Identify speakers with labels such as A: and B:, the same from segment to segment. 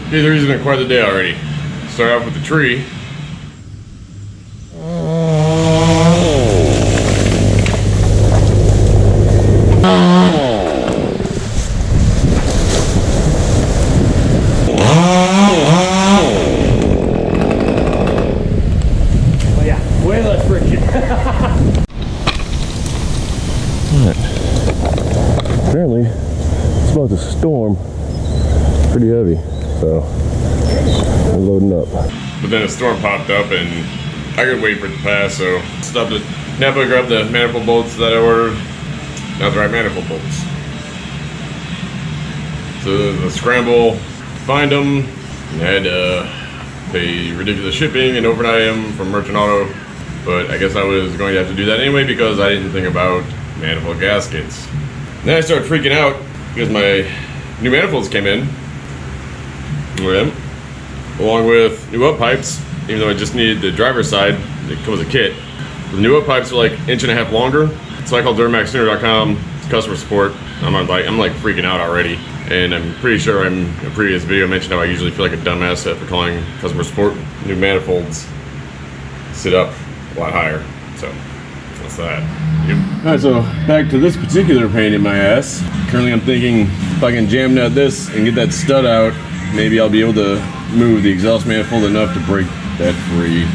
A: Okay, the reason been quite the day already. Start off with the tree.
B: Oh yeah, way less friction.
A: Apparently, it's about to storm pretty heavy, so I'm loading up. But then a storm popped up and I could wait for it to pass, so stopped at Napa, grabbed the manifold bolts that I ordered. Not the right manifold bolts. So the scramble, find them, and I had to pay ridiculous shipping and overnight them from Merchant Auto. But I guess I was going to have to do that anyway because I didn't think about manifold gaskets. Then I started freaking out because my new manifolds came in with them, along with new up-pipes, even though I just needed the driver's side. It comes with a kit. The new up-pipes are like 1.5 inches longer. So I called DuramaxTuner.com, it's customer support. I'm like freaking out already. And I'm pretty sure in a previous video I mentioned how I usually feel like a dumbass after calling customer support. New manifolds sit up a lot higher, so that's that. Yep. Alright, so back to this particular pain in my ass. Currently I'm thinking if I can jam nut this and get that stud out, maybe I'll be able to move the exhaust manifold enough to break that free.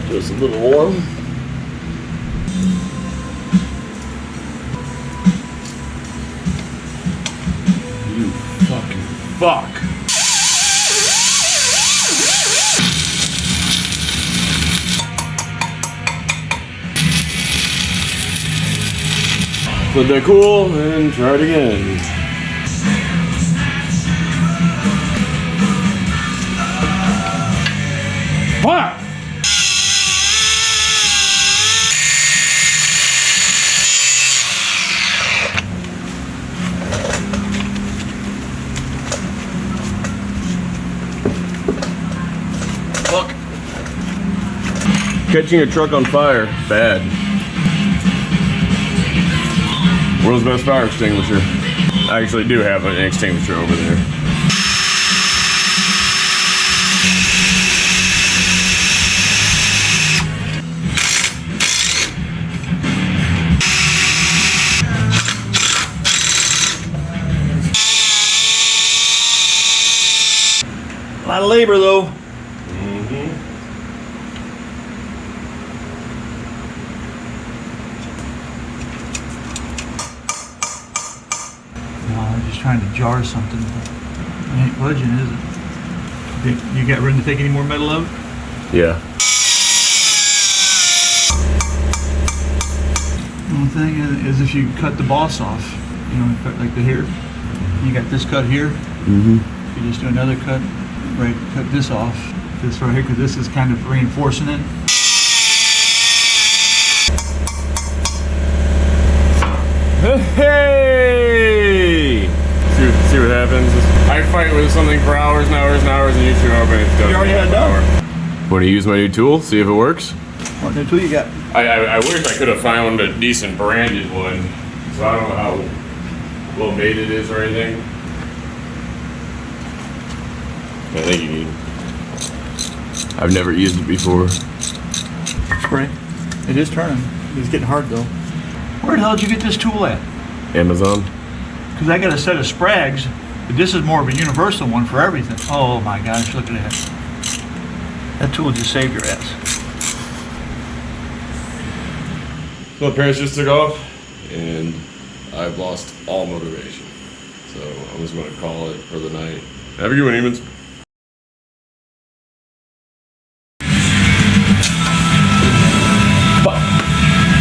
A: Just a little warm. You fucking fuck. Let that cool and try it again. Fuck! Fuck. Catching a truck on fire, bad. World's best fire extinguisher. I actually do have an extinguisher over there.
B: A lot of labor though. I'm just trying to jar something. It ain't budging, is it? You got room to take any more metal out?
A: Yeah.
B: One thing is if you cut the boss off, you know, cut like the hair. You got this cut here.
A: Mm-hmm.
B: You just do another cut, right? Cut this off, this right here, because this is kind of reinforcing it.
A: Hey! See what happens. I fight with something for hours and hours and hours, and you show up and it's done.
B: You already had it done.
A: Want to use my new tool? See if it works.
B: What new tool you got?
A: I wish I could have found a decent branded one. So I don't know how well made it is or anything. I think you need. I've never used it before.
B: Spray. It is turning. It's getting hard though. Where the hell did you get this tool at?
A: Amazon.
B: Because I got a set of Sprags, but this is more of a universal one for everything. Oh my gosh, look at that. That tool just saved your ass.
A: So the parents just took off, and I've lost all motivation. So I'm just going to call it for the night. Have a good one, Emens.